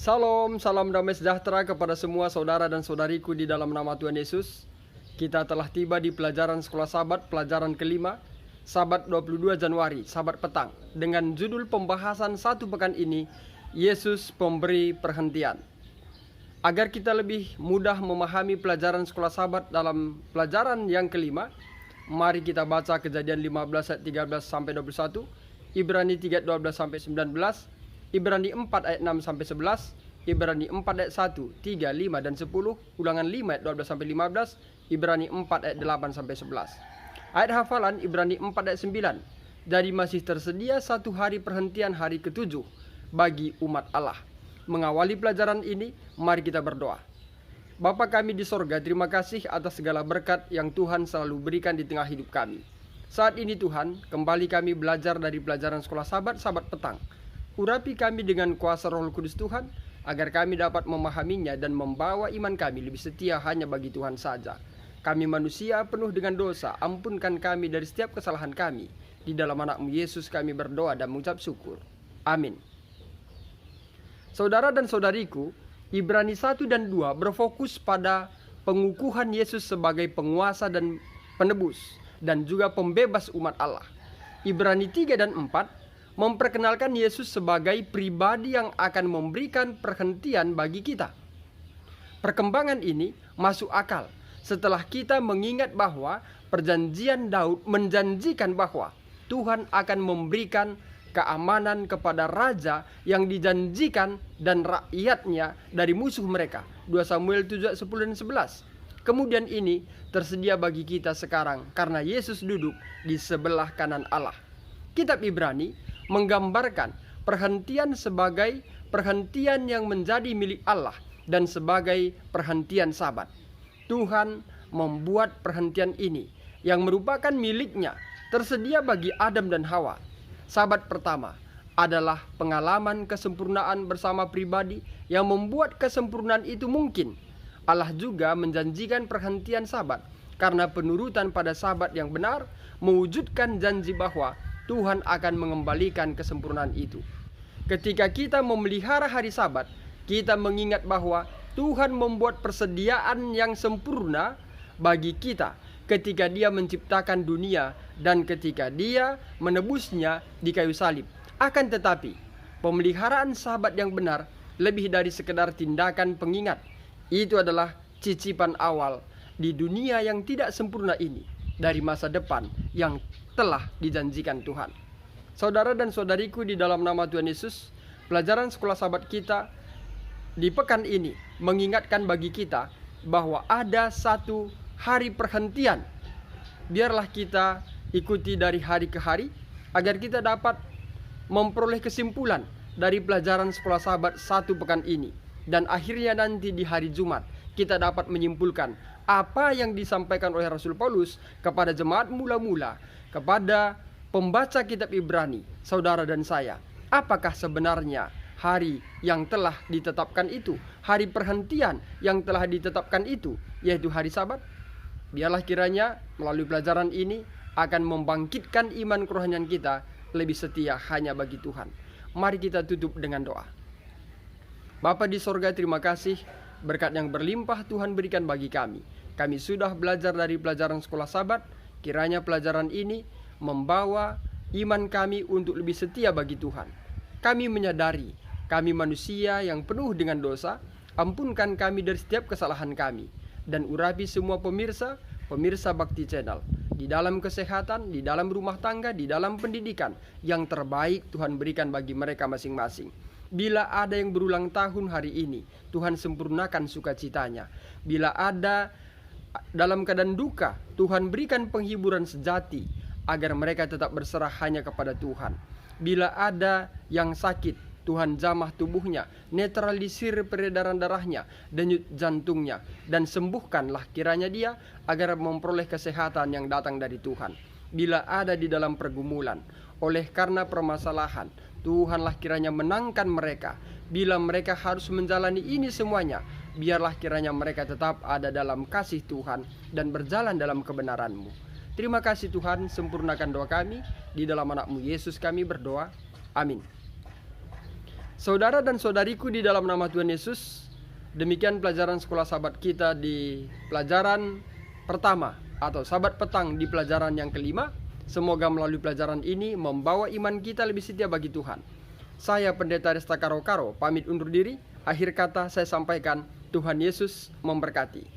Salam, salam damai sejahtera kepada semua saudara dan saudariku di dalam nama Tuhan Yesus. Kita telah tiba di pelajaran Sekolah Sabat, pelajaran kelima, Sabat 22 Januari, Sabat petang. Dengan judul pembahasan satu pekan ini, Yesus Pemberi Perhentian. Agar kita lebih mudah memahami pelajaran Sekolah Sabat dalam pelajaran yang kelima, mari kita baca Kejadian 15 ayat 13 sampai 21, Ibrani 3 ayat 12 sampai 19, Ibrani 4 ayat 6 sampai 11, Ibrani 4 ayat 1, 3, 5 dan 10, Ulangan 5 ayat 12 sampai 15, Ibrani 4 ayat 8 sampai 11. Ayat hafalan Ibrani 4 ayat 9. Jadi masih tersedia satu hari perhentian, hari ketujuh bagi umat Allah. Mengawali pelajaran ini, mari kita berdoa. Bapa kami di sorga, terima kasih atas segala berkat yang Tuhan selalu berikan di tengah hidup kami. Saat ini Tuhan, kembali kami belajar dari pelajaran Sekolah Sabat, Sabat petang. Urapi kami dengan kuasa Roh Kudus Tuhan, agar kami dapat memahaminya dan membawa iman kami lebih setia hanya bagi Tuhan saja. Kami manusia penuh dengan dosa, ampunkan kami dari setiap kesalahan kami. Di dalam nama Yesus kami berdoa dan mengucap syukur. Amin. Saudara dan saudariku, Ibrani 1 dan 2 berfokus pada pengukuhan Yesus sebagai penguasa dan penebus, dan juga pembebas umat Allah. Ibrani 3 dan 4 memperkenalkan Yesus sebagai pribadi yang akan memberikan perhentian bagi kita. Perkembangan ini masuk akal setelah kita mengingat bahwa perjanjian Daud menjanjikan bahwa Tuhan akan memberikan keamanan kepada raja yang dijanjikan dan rakyatnya dari musuh mereka. 2 Samuel 7, 10 dan 11. Kemudian ini tersedia bagi kita sekarang karena Yesus duduk di sebelah kanan Allah. Kitab Ibrani menggambarkan perhentian sebagai perhentian yang menjadi milik Allah dan sebagai perhentian Sabat. Tuhan membuat perhentian ini yang merupakan miliknya tersedia bagi Adam dan Hawa. Sabat pertama adalah pengalaman kesempurnaan bersama pribadi yang membuat kesempurnaan itu mungkin. Allah juga menjanjikan perhentian Sabat karena penurutan pada Sabat yang benar mewujudkan janji bahwa Tuhan akan mengembalikan kesempurnaan itu. Ketika kita memelihara hari Sabat, kita mengingat bahwa Tuhan membuat persediaan yang sempurna bagi kita ketika Dia menciptakan dunia dan ketika Dia menebusnya di kayu salib. Akan tetapi, pemeliharaan Sabat yang benar lebih dari sekedar tindakan pengingat. Itu adalah cicipan awal di dunia yang tidak sempurna ini, dari masa depan yang telah dijanjikan Tuhan. Saudara dan saudariku di dalam nama Tuhan Yesus, pelajaran Sekolah Sabat kita di pekan ini mengingatkan bagi kita bahwa ada satu hari perhentian. Biarlah kita ikuti dari hari ke hari agar kita dapat memperoleh kesimpulan dari pelajaran Sekolah Sabat satu pekan ini. Dan akhirnya nanti di hari Jumat kita dapat menyimpulkan apa yang disampaikan oleh Rasul Paulus kepada jemaat mula-mula, kepada pembaca kitab Ibrani, saudara dan saya. Apakah sebenarnya hari yang telah ditetapkan itu, hari perhentian yang telah ditetapkan itu, yaitu hari Sabat? Biarlah kiranya melalui pelajaran ini akan membangkitkan iman kerohanian kita lebih setia hanya bagi Tuhan. Mari kita tutup dengan doa. Bapa di sorga, terima kasih berkat yang berlimpah Tuhan berikan bagi kami. Kami sudah belajar dari pelajaran Sekolah Sabat. Kiranya pelajaran ini membawa iman kami untuk lebih setia bagi Tuhan. Kami menyadari kami manusia yang penuh dengan dosa. Ampunkan kami dari setiap kesalahan kami. Dan urapi semua pemirsa Bakti Channel, di dalam kesehatan, di dalam rumah tangga, di dalam pendidikan, yang terbaik Tuhan berikan bagi mereka masing-masing. Bila ada yang berulang tahun hari ini, Tuhan sempurnakan sukacitanya. Bila ada dalam keadaan duka, Tuhan berikan penghiburan sejati agar mereka tetap berserah hanya kepada Tuhan. Bila ada yang sakit, Tuhan jamah tubuhnya, netralisir peredaran darahnya, denyut jantungnya, dan sembuhkanlah kiranya dia agar memperoleh kesehatan yang datang dari Tuhan. Bila ada di dalam pergumulan, oleh karena permasalahan, Tuhanlah kiranya menangkan mereka. Bila mereka harus menjalani ini semuanya, biarlah kiranya mereka tetap ada dalam kasih Tuhan dan berjalan dalam kebenaran-Mu. Terima kasih Tuhan, sempurnakan doa kami. Di dalam nama-Mu Yesus kami berdoa. Amin. Saudara dan saudariku di dalam nama Tuhan Yesus, demikian pelajaran sekolah sahabat kita di pelajaran pertama atau sahabat petang di pelajaran yang kelima. Semoga melalui pelajaran ini membawa iman kita lebih setia bagi Tuhan. Saya Pendeta Resta Karo-Karo pamit undur diri. Akhir kata saya sampaikan, Tuhan Yesus memberkati.